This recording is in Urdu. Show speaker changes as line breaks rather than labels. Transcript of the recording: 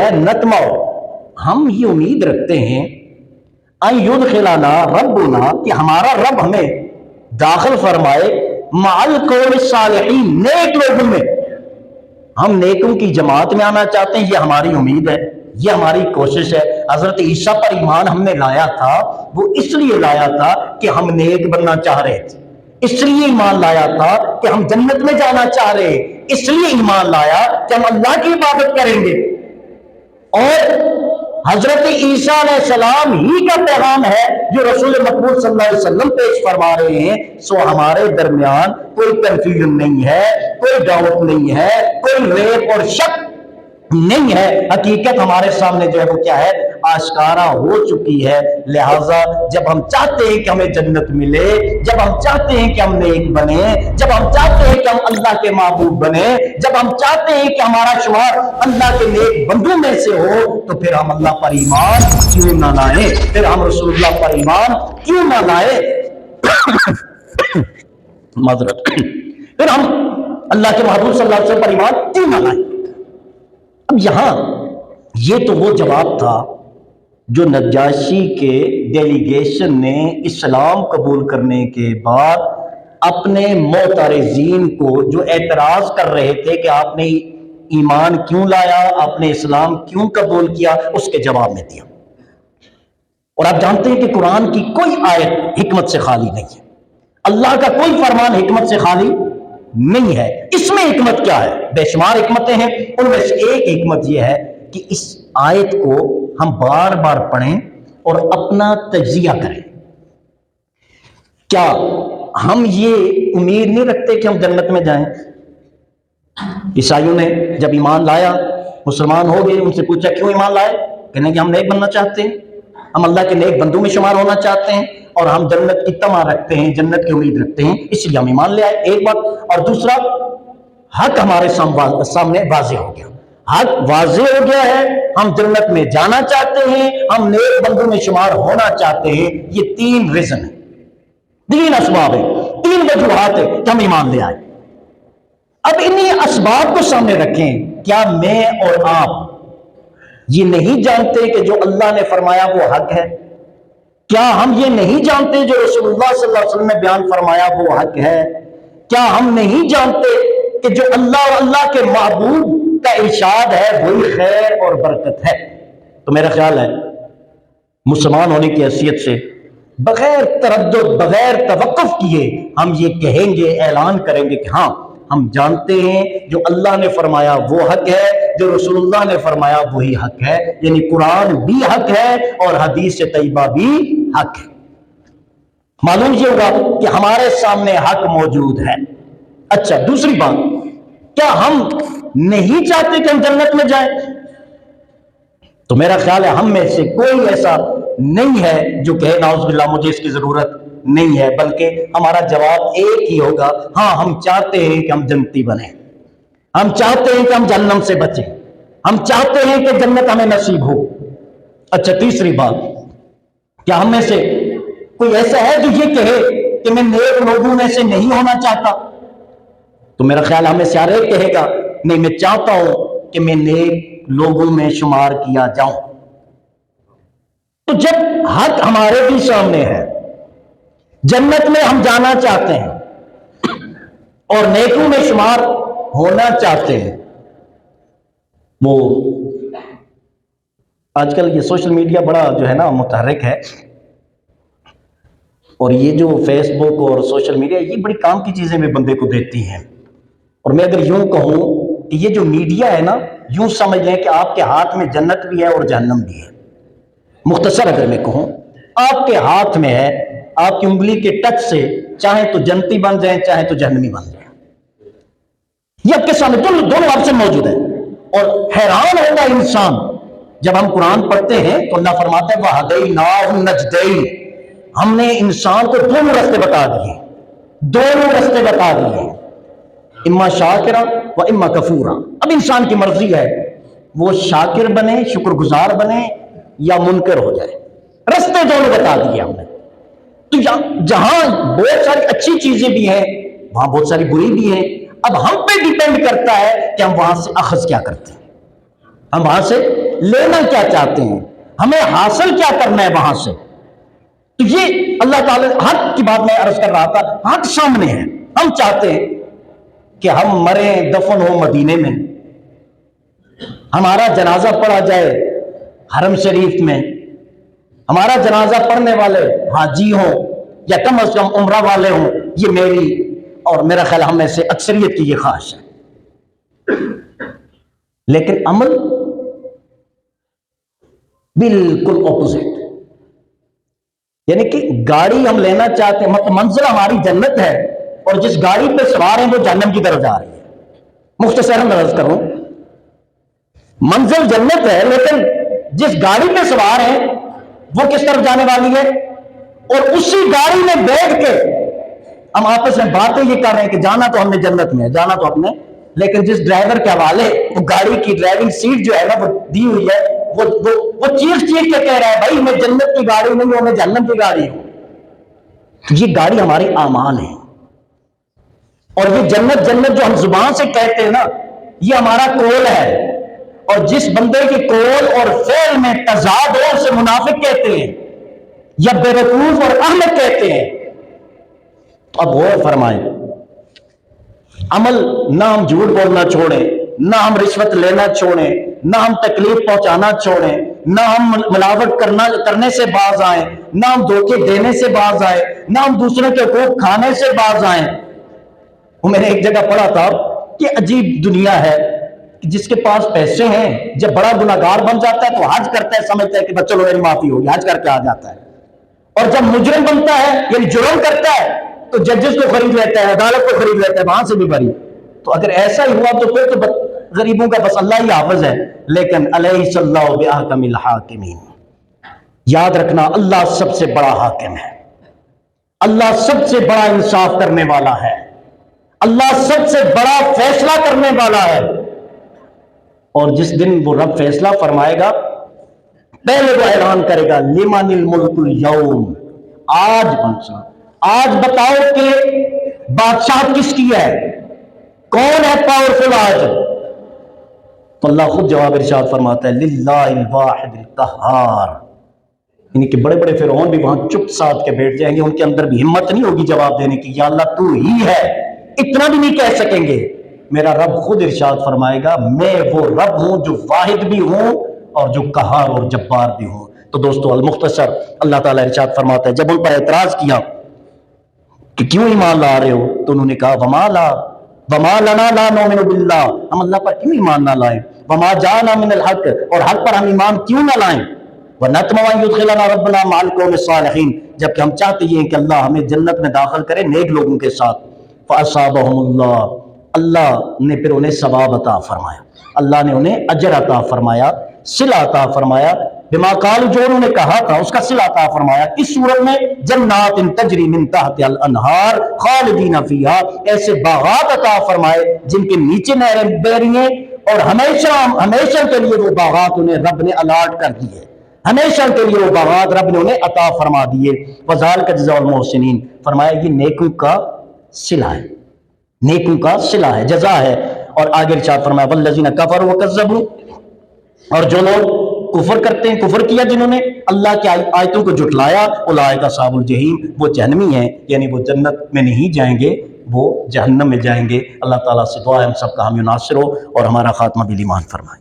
ہے نتمع، ہم یہ امید رکھتے ہیں ان یدخلنا ربنا، کہ ہمارا رب ہمیں داخل فرمائے مع القوم الصالحین، نیک لوگوں میں، ہم نیکوں کی جماعت میں آنا چاہتے ہیں، یہ ہماری امید ہے، یہ ہماری کوشش ہے۔ حضرت عیسیٰ پر ایمان ہم نے لایا تھا، وہ اس لیے لایا تھا کہ ہم نیک بننا چاہ رہے تھے، اس لیے ایمان لایا تھا کہ ہم جنت میں جانا چاہ رہے، اس لیے ایمان لایا کہ ہم اللہ کی عبادت کریں گے۔ اور حضرت عیسیٰ علیہ السلام ہی کا پیغام ہے جو رسول مقبول صلی اللہ علیہ وسلم پیش فرما رہے ہیں، سو ہمارے درمیان کوئی کنفیوژن نہیں ہے، کوئی ڈاؤٹ نہیں ہے، کوئی ریپ اور شک نہیں ہے، حقیقت ہمارے سامنے جو ہے وہ کیا ہے، آشکارا ہو چکی ہے۔ لہٰذا جب ہم چاہتے ہیں کہ ہمیں جنت ملے، جب ہم چاہتے ہیں کہ ہم نیک بنے، جب ہم چاہتے ہیں کہ ہم اللہ کے محبوب بنے، جب ہم چاہتے ہیں کہ ہمارا شمار اللہ کے نیک بندوں میں سے ہو، تو پھر ہم اللہ پر ایمان کیوں نہ لائیں، پھر ہم رسول اللہ پر ایمان کیوں نہ لائیں، معذرت، پھر ہم اللہ کے محبوب صلی اللہ علیہ وسلم پر ایمان کیوں نہ لائیں۔ اب یہاں یہ تو وہ جواب تھا جو نجاشی کے ڈیلیگیشن نے اسلام قبول کرنے کے بعد اپنے معترضین کو جو اعتراض کر رہے تھے کہ آپ نے ایمان کیوں لایا، آپ نے اسلام کیوں قبول کیا، اس کے جواب میں دیا۔ اور آپ جانتے ہیں کہ قرآن کی کوئی آیت حکمت سے خالی نہیں ہے، اللہ کا کوئی فرمان حکمت سے خالی نہیں ہے۔ اس میں حکمت کیا ہے؟ بے شمار حکمتیں ہیں، ان میں سے ایک حکمت یہ ہے کہ اس آیت کو ہم بار بار پڑھیں اور اپنا تجزیہ کریں۔ کیا ہم یہ امید نہیں رکھتے کہ ہم جنت میں جائیں؟ عیسائیوں نے جب ایمان لایا، مسلمان ہو گئے، ان سے پوچھا کیوں ایمان لائے، کہنے کہ ہم نیک بننا چاہتے ہیں، ہم اللہ کے نیک بندوں میں شمار ہونا چاہتے ہیں، اور ہم جنت کی تمنا رکھتے ہیں، جنت کی امید رکھتے ہیں، اس لیے ہم ایمان لے آئے، ایک بات۔ اور دوسرا، حق ہمارے سامنے واضح ہو گیا، حق واضح ہو گیا ہے، ہم جنت میں جانا چاہتے ہیں، ہم نیک بندوں میں شمار ہونا چاہتے ہیں۔ یہ تین ریزن ہے، تین اسباب ہیں، تین وجوہات ہیں کہ ہم ایمان لے آئے۔ اب انہی اسباب کو سامنے رکھیں، کیا میں اور آپ یہ نہیں جانتے کہ جو اللہ نے فرمایا وہ حق ہے؟ کیا ہم یہ نہیں جانتے جو رسول اللہ صلی اللہ علیہ وسلم نے بیان فرمایا وہ حق ہے؟ کیا ہم نہیں جانتے کہ جو اللہ اور اللہ کے محبوب کا ارشاد ہے وہی خیر اور برکت ہے؟ تو میرا خیال ہے مسلمان ہونے کی حیثیت سے بغیر تردد، بغیر توقف کیے ہم یہ کہیں گے، اعلان کریں گے کہ ہاں ہم جانتے ہیں جو اللہ نے فرمایا وہ حق ہے، جو رسول اللہ نے فرمایا وہی حق ہے، یعنی قرآن بھی حق ہے اور حدیث طیبہ بھی حق ہے۔ معلوم یہ ہوگا کہ ہمارے سامنے حق موجود ہے۔ اچھا، دوسری بات، کیا ہم نہیں چاہتے کہ ہم جنت میں جائیں؟ تو میرا خیال ہے ہم میں سے کوئی ایسا نہیں ہے جو کہے نعوذ باللہ مجھے اس کی ضرورت نہیں ہے، بلکہ ہمارا جواب ایک ہی ہوگا، ہاں ہم چاہتے ہیں کہ ہم جنتی بنیں، ہم چاہتے ہیں کہ ہم جہنم سے بچیں، ہم چاہتے ہیں کہ جنت ہمیں نصیب ہو۔ اچھا، تیسری بات، کیا ہم میں سے کوئی ایسا ہے جو یہ کہے کہ میں نیک لوگوں میں سے نہیں ہونا چاہتا؟ تو میرا خیال ہمیں سے ہر ایک کہے گا نہیں، میں چاہتا ہوں کہ میں نیک لوگوں میں شمار کیا جاؤں۔ تو جب حق ہمارے بھی سامنے ہے، جنت میں ہم جانا چاہتے ہیں اور نیکوں میں شمار ہونا چاہتے ہیں، وہ آج کل یہ سوشل میڈیا بڑا جو ہے نا متحرک ہے، اور یہ جو فیس بک اور سوشل میڈیا یہ بڑی کام کی چیزیں بھی بندے کو دیتی ہیں۔ اور میں اگر یوں کہوں کہ یہ جو میڈیا ہے نا، یوں سمجھ لیں کہ آپ کے ہاتھ میں جنت بھی ہے اور جہنم بھی ہے۔ مختصر اگر میں کہوں، آپ کے ہاتھ میں ہے، آپ کی انگلی کے ٹچ سے چاہے تو جنتی بن جائیں، چاہے تو جہنمی بن جائیں، یہ آپ کے سامنے دونوں آپشن موجود ہیں۔ اور حیران ہوگا انسان جب ہم قرآن پڑھتے ہیں تو اللہ فرماتا ہے وَهَدَيْنَاهُ النَّجْدَيْنِ، ہم نے انسان کو دونوں راستے بتا دیے، دونوں راستے بتا دیے، اما شاکرا و اما کفورا۔ اب انسان کی مرضی ہے وہ شاکر بنے، شکر گزار بنے، یا منکر ہو جائے، راستے دونوں بتا دیے ہم نے۔ تو جہاں بہت ساری اچھی چیزیں بھی ہیں وہاں بہت ساری بری بھی ہیں، اب ہم پہ ڈیپینڈ کرتا ہے کہ ہم وہاں سے اخذ کیا کرتے ہیں، ہم وہاں سے لینا کیا چاہتے ہیں، ہمیں حاصل کیا کرنا ہے وہاں سے. تو یہ اللہ تعالیٰ حق کی بات میں عرض کر رہا تھا، حق سامنے ہے. ہم چاہتے ہیں کہ ہم مریں دفن ہو مدینے میں، ہمارا جنازہ پڑھا جائے حرم شریف میں، ہمارا جنازہ پڑھنے والے حاجی ہوں یا کم از کم عمرہ والے ہوں. یہ میری اور میرا خیال ہم میں سے اکثریت کی یہ خواہش ہے. لیکن عمل بالکل اپوزٹ، یعنی کہ گاڑی ہم لینا چاہتے ہیں، مطلب منزل ہماری جنت ہے اور جس گاڑی پہ سوار ہیں وہ جہنم کی طرف جا رہی ہے. مختصراً عرض کروں، منزل جنت ہے لیکن جس گاڑی پہ سوار ہیں وہ کس طرف جانے والی ہے. اور اسی گاڑی میں بیٹھ کے ہم آپس میں باتیں یہ کر رہے ہیں کہ جانا تو ہم نے جنت میں ہے، جانا تو ہم نے، لیکن جس ڈرائیور کے حوالے وہ گاڑی کی ڈرائیونگ سیٹ جو ہے نا وہ دی ہوئی ہے، وہ چیخ کے کہہ رہا ہے بھائی میں جنت کی گاڑی نہیں ہوں، میں جہنم کی گاڑی ہوں. تو یہ گاڑی ہمارے اعمال ہیں، اور یہ جنت جو ہم زبان سے کہتے ہیں نا، یہ ہمارا قول ہے. اور جس بندے کے قول اور فعل میں تضاد ہو اسے منافق کہتے ہیں یا بیوقوف اور احمق کہتے ہیں. تو اب غور فرمائیں، عمل نہ ہم جھوٹ بولنا چھوڑیں، نہ ہم رشوت لینا چھوڑیں، نہ ہم تکلیف پہنچانا چھوڑیں، نہ ہم ملاوٹ کرنے سے باز آئیں، نہ ہم دھوکے دینے سے باز آئیں، نہ ہم دوسروں کے حقوق کھانے سے باز آئیں. وہ میں نے ایک جگہ پڑھا تھا کہ عجیب دنیا ہے کہ جس کے پاس پیسے ہیں جب بڑا گناہگار بن جاتا ہے تو حج کرتا ہے، سمجھتا ہے کہ چلو میری معافی ہوگی، حج کر کے آ جاتا ہے. اور جب مجرم بنتا ہے یعنی جرم کرتا ہے تو ججز کو خرید لیتا ہے، عدالت کو خرید لیتا ہے، وہاں سے بھی بری. تو اگر ایسا ہی ہوا تو پھر تو غریبوں کا بس اللہ ہی حافظ ہے. لیکن الیس اللہ بأحکم الحاکمین، یاد رکھنا اللہ سب سے بڑا حاکم ہے، اللہ سب سے بڑا انصاف کرنے والا ہے، اللہ سب سے بڑا فیصلہ کرنے والا ہے. اور جس دن وہ رب فیصلہ فرمائے گا پہلے وہ اعلان کرے گا لمن الملک اليوم، آج بتاؤ کہ بادشاہ کس کی ہے، کون ہے پاورفل آج. تو اللہ خود جواب ارشاد فرماتا ہے للہ الواحد القہار. یعنی کہ بڑے بڑے فرعون بھی وہاں چپ ساتھ کے بیٹھ جائیں گے، ان کے اندر بھی ہمت نہیں ہوگی جواب دینے کی، یا اللہ تو ہی ہے، اتنا بھی نہیں کہہ سکیں گے. میرا رب خود ارشاد فرمائے گا میں وہ رب ہوں جو واحد بھی ہوں اور جو قہار اور جبار بھی ہوں. تو دوستو المختصر اللہ تعالیٰ ارشاد فرماتا ہے جب ان پر اعتراض کیا کہ کیوں ایمان لا رہے ہو، تو انہوں نے کہا وما لنا لا نؤمن باللہ، ہم اللہ پر کیوں ایمان نہ لائیں، وما جاءنا من الحق، اور حق پر ہم ایمان کیوں نہ لائیں، ونطمع ان يدخلنا ربنا مع القوم الصالحین، جبکہ ہم چاہتے ہیں کہ اللہ ہمیں جنت میں داخل کرے نیک لوگوں کے ساتھ. فاصابهم اللہ، اللہ نے پھر انہیں ثواب عطا فرمایا، اللہ نے انہیں اجر عطا فرمایا، صلہ عطا فرمایا، بما قالوا جو انہوں نے کہا تھا اس کا صلہ عطا فرمایا. اس صورت میں جنات تجری من تحت الانہار خالدین فیہا، ایسے باغات عطا فرمائے جن کے نیچے نہریں بہ رہی ہیں اور ہمیشہ کے لیے وہ باغات انہیں رب نے الاٹ کر دیے، ہمیشہ کے لیے وہ باغات رب نے انہیں عطا فرما دیے. وذالک جزاء المحسنین، فرمایا یہ نیکوں کا صلہ ہے، نیکوں کا صلہ ہے، جزا ہے. اور آگے ارشاد فرمایا والذین کفروا وکذبوا، اور جو لوگ کفر کرتے ہیں، کفر کیا جنہوں نے اللہ کی آیتوں کو جھٹلایا، اولئک اصحاب الجحیم، وہ جہنمی ہیں، یعنی وہ جنت میں نہیں جائیں گے، وہ جہنم میں جائیں گے. اللہ تعالیٰ سے دعا ہے ہم سب کا حامی و ناصر ہو اور ہمارا خاتمہ بالایمان فرمائے.